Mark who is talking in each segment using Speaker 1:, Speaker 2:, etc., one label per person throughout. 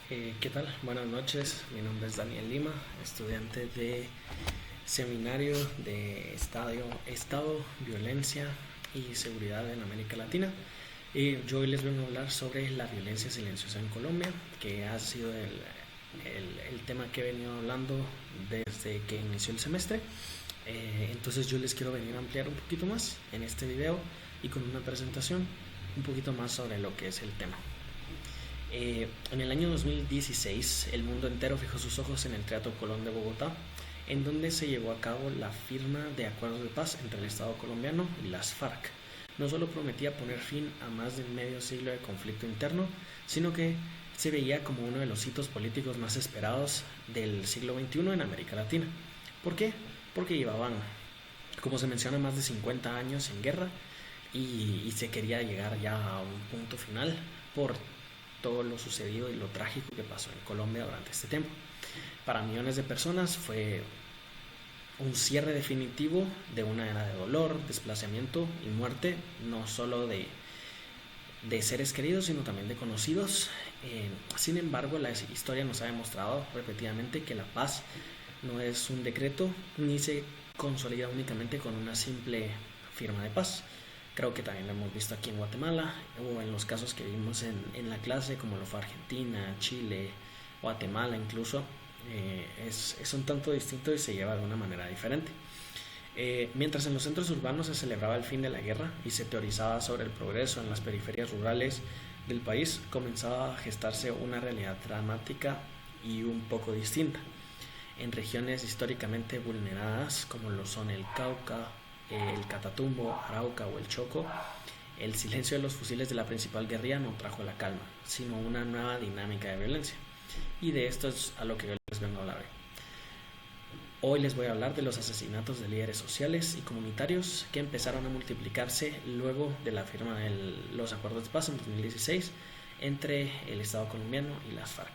Speaker 1: ¿Qué tal? Buenas noches, mi nombre es Daniel Lima, estudiante de Seminario de Estado, Violencia y Seguridad en América Latina. Y yo hoy les vengo a hablar sobre la violencia silenciosa en Colombia, que ha sido el tema que he venido hablando desde que inició el semestre. Entonces yo les quiero venir a ampliar un poquito más en este video y con una presentación un poquito más sobre lo que es el tema. En el año 2016, el mundo entero fijó sus ojos en el Teatro Colón de Bogotá, en donde se llevó a cabo la firma de acuerdos de paz entre el Estado colombiano y las FARC. No solo prometía poner fin a más de medio siglo de conflicto interno, sino que se veía como uno de los hitos políticos más esperados del siglo XXI en América Latina. ¿Por qué? Porque llevaban, como se menciona, más de 50 años en guerra y se quería llegar ya a un punto final por todo lo sucedido y lo trágico que pasó en Colombia durante este tiempo. Para millones de personas fue un cierre definitivo de una era de dolor, desplazamiento y muerte, no solo de seres queridos, sino también de conocidos. Sin embargo, la historia nos ha demostrado repetidamente que la paz no es un decreto ni se consolida únicamente con una simple firma de paz. Creo que también lo hemos visto aquí en Guatemala o en los casos que vimos en la clase, como lo fue Argentina, Chile, Guatemala incluso. Es un tanto distinto y se lleva de una manera diferente. Mientras en los centros urbanos se celebraba el fin de la guerra y se teorizaba sobre el progreso en las periferias rurales del país, comenzaba a gestarse una realidad dramática y un poco distinta. En regiones históricamente vulneradas como lo son el Cauca, el Catatumbo, Arauca o el Choco, el silencio de los fusiles de la principal guerrilla no trajo la calma, sino una nueva dinámica de violencia. Y de esto es a lo que yo les vengo a hablar hoy. Hoy les voy a hablar de los asesinatos de líderes sociales y comunitarios que empezaron a multiplicarse luego de la firma de los acuerdos de paz en 2016 entre el Estado colombiano y las FARC.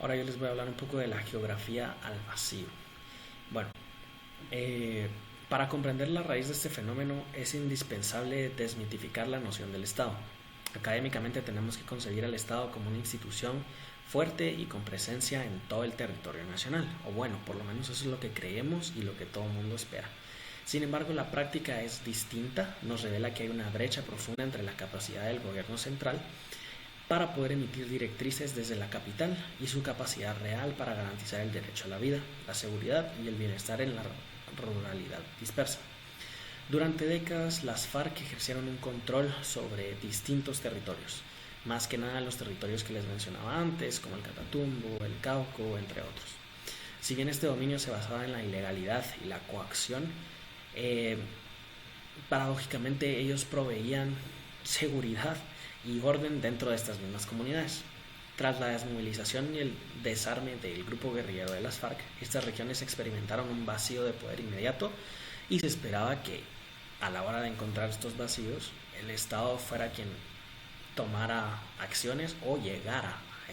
Speaker 1: Ahora yo les voy a hablar un poco de la geografía al vacío. Bueno, para comprender la raíz de este fenómeno es indispensable desmitificar la noción del Estado. Académicamente tenemos que concebir al Estado como una institución fuerte y con presencia en todo el territorio nacional, o bueno, por lo menos eso es lo que creemos y lo que todo el mundo espera. Sin embargo, la práctica es distinta, nos revela que hay una brecha profunda entre la capacidad del gobierno central para poder emitir directrices desde la capital y su capacidad real para garantizar el derecho a la vida, la seguridad y el bienestar en la ruralidad dispersa. Durante décadas, las FARC ejercieron un control sobre distintos territorios, más que nada los territorios que les mencionaba antes, como el Catatumbo, el Cauco, entre otros. Si bien este dominio se basaba en la ilegalidad y la coacción, paradójicamente ellos proveían seguridad y orden dentro de estas mismas comunidades. Tras la desmovilización y el desarme del grupo guerrillero de las FARC, estas regiones experimentaron un vacío de poder inmediato y se esperaba que a la hora de encontrar estos vacíos el Estado fuera quien tomara acciones o llegara a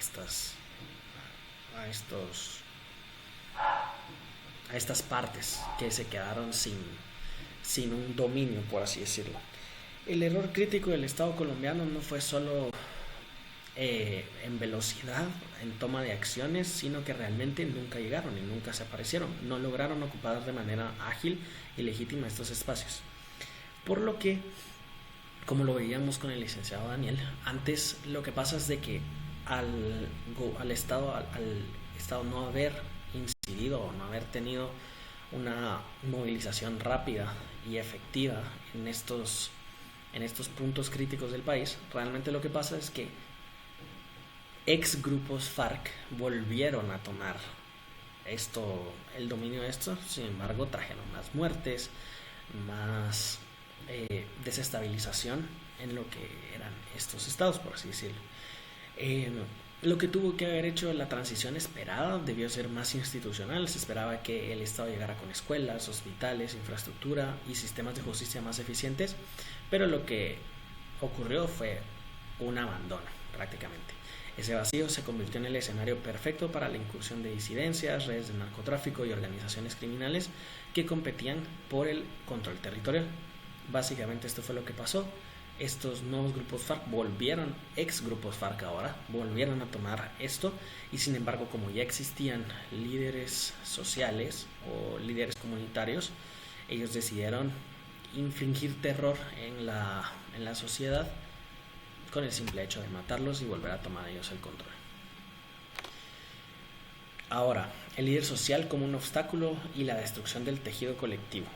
Speaker 1: estas partes que se quedaron sin un dominio, por así decirlo. El error crítico del Estado colombiano no fue solo en velocidad, en toma de acciones, sino que realmente nunca llegaron y nunca se aparecieron. No lograron ocupar de manera ágil y legítima estos espacios. Por lo que, como lo veíamos con el licenciado Daniel, antes lo que pasa es de que al Estado no haber incidido o no haber tenido una movilización rápida y efectiva en estos puntos críticos del país, realmente lo que pasa es que ex grupos FARC volvieron a tomar el dominio de esto. Sin embargo, trajeron más muertes, más desestabilización en lo que eran estos estados, por así decirlo. Lo que tuvo que haber hecho la transición esperada debió ser más institucional. Se esperaba que el Estado llegara con escuelas, hospitales, infraestructura y sistemas de justicia más eficientes, pero lo que ocurrió fue un abandono prácticamente. Ese vacío se convirtió en el escenario perfecto para la incursión de disidencias, redes de narcotráfico y organizaciones criminales que competían por el control territorial. Básicamente esto fue lo que pasó. estos nuevos grupos FARC ex grupos FARC ahora, volvieron a tomar esto, y sin embargo, como ya existían líderes sociales o líderes comunitarios, ellos decidieron infligir terror en la sociedad con el simple hecho de matarlos y volver a tomar ellos el control. Ahora, el líder social como un obstáculo y la destrucción del tejido colectivo.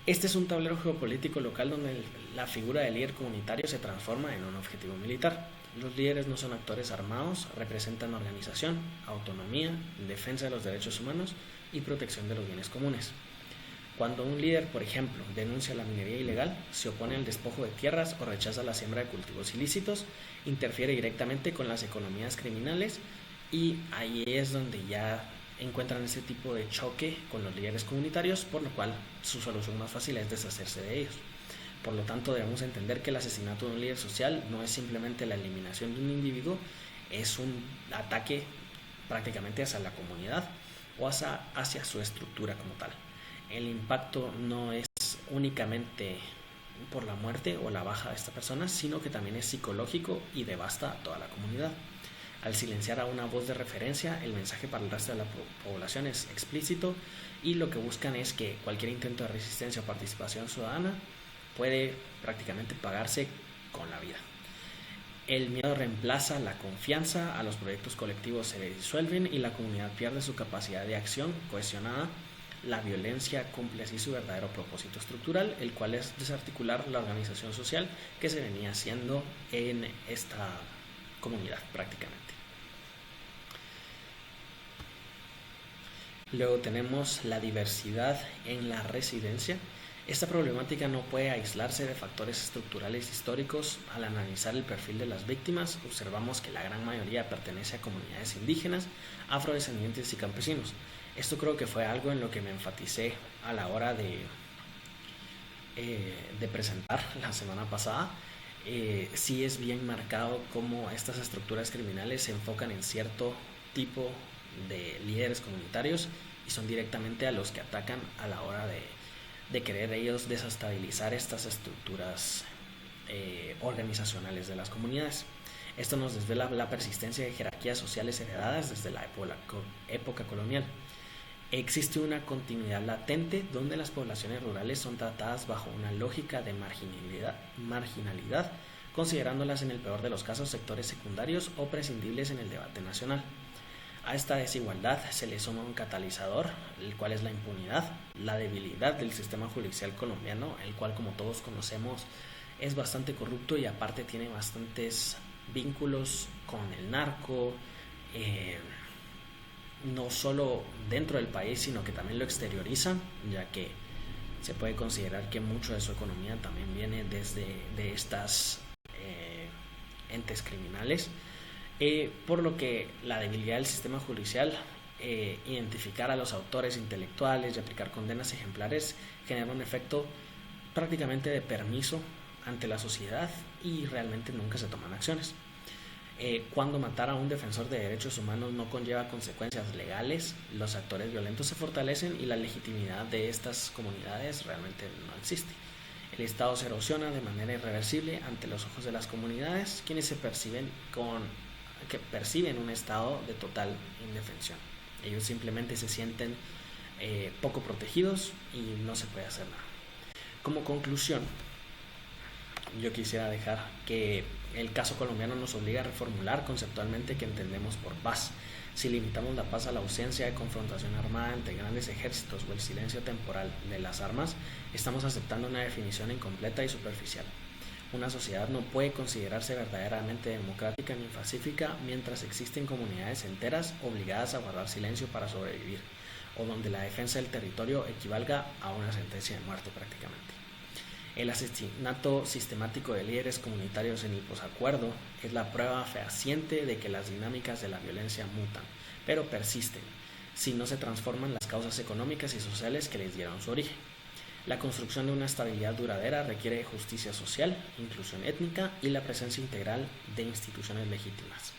Speaker 1: Este es un tablero geopolítico local donde la figura del líder comunitario se transforma en un objetivo militar. Los líderes no son actores armados, representan organización, autonomía, defensa de los derechos humanos y protección de los bienes comunes. Cuando un líder, por ejemplo, denuncia la minería ilegal, se opone al despojo de tierras o rechaza la siembra de cultivos ilícitos, interfiere directamente con las economías criminales, y ahí es donde ya encuentran ese tipo de choque con los líderes comunitarios, por lo cual su solución más fácil es deshacerse de ellos. Por lo tanto, debemos entender que el asesinato de un líder social no es simplemente la eliminación de un individuo, es un ataque prácticamente hacia la comunidad o hacia su estructura como tal. El impacto no es únicamente por la muerte o la baja de esta persona, sino que también es psicológico y devasta a toda la comunidad. Al silenciar a una voz de referencia, el mensaje para el resto de la población es explícito, y lo que buscan es que cualquier intento de resistencia o participación ciudadana puede prácticamente pagarse con la vida. El miedo reemplaza la confianza, a los proyectos colectivos se disuelven y la comunidad pierde su capacidad de acción cohesionada. La violencia cumple así su verdadero propósito estructural, el cual es desarticular la organización social que se venía haciendo en esta comunidad prácticamente. Luego tenemos la diversidad en la residencia. Esta problemática no puede aislarse de factores estructurales históricos. Al analizar el perfil de las víctimas, observamos que la gran mayoría pertenece a comunidades indígenas, afrodescendientes y campesinos. Esto creo que fue algo en lo que me enfaticé a la hora de presentar la semana pasada. Sí es bien marcado cómo estas estructuras criminales se enfocan en cierto tipo de líderes comunitarios y son directamente a los que atacan a la hora de querer ellos desestabilizar estas estructuras organizacionales de las comunidades. Esto nos desvela la persistencia de jerarquías sociales heredadas desde la época colonial. Existe una continuidad latente donde las poblaciones rurales son tratadas bajo una lógica de marginalidad, considerándolas en el peor de los casos sectores secundarios o prescindibles en el debate nacional. A esta desigualdad se le suma un catalizador, el cual es la impunidad, la debilidad del sistema judicial colombiano, el cual, como todos conocemos, es bastante corrupto y aparte tiene bastantes vínculos con el narco, no solo dentro del país, sino que también lo exteriorizan, ya que se puede considerar que mucho de su economía también viene de estas entes criminales, por lo que la debilidad del sistema judicial, identificar a los autores intelectuales y aplicar condenas ejemplares genera un efecto prácticamente de permiso ante la sociedad y realmente nunca se toman acciones. Cuando matar a un defensor de derechos humanos no conlleva consecuencias legales, los actores violentos se fortalecen y la legitimidad de estas comunidades realmente no existe. El Estado se erosiona de manera irreversible ante los ojos de las comunidades, quienes perciben un estado de total indefensión. Ellos simplemente se sienten poco protegidos y no se puede hacer nada. Como conclusión, yo quisiera dejar que el caso colombiano nos obliga a reformular conceptualmente qué entendemos por paz. Si limitamos la paz a la ausencia de confrontación armada entre grandes ejércitos o el silencio temporal de las armas, estamos aceptando una definición incompleta y superficial. Una sociedad no puede considerarse verdaderamente democrática ni pacífica mientras existen comunidades enteras obligadas a guardar silencio para sobrevivir, o donde la defensa del territorio equivalga a una sentencia de muerte prácticamente. El asesinato sistemático de líderes comunitarios en el posacuerdo es la prueba fehaciente de que las dinámicas de la violencia mutan, pero persisten, si no se transforman las causas económicas y sociales que les dieron su origen. La construcción de una estabilidad duradera requiere justicia social, inclusión étnica y la presencia integral de instituciones legítimas.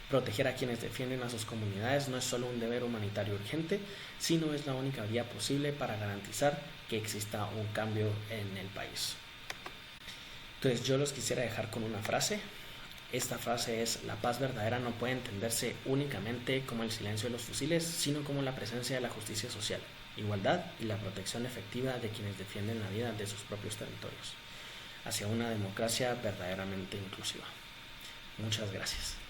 Speaker 1: Proteger a quienes defienden a sus comunidades no es solo un deber humanitario urgente, sino es la única vía posible para garantizar que exista un cambio en el país. Entonces yo los quisiera dejar con una frase. Esta frase es: la paz verdadera no puede entenderse únicamente como el silencio de los fusiles, sino como la presencia de la justicia social, igualdad y la protección efectiva de quienes defienden la vida de sus propios territorios, hacia una democracia verdaderamente inclusiva. Muchas gracias.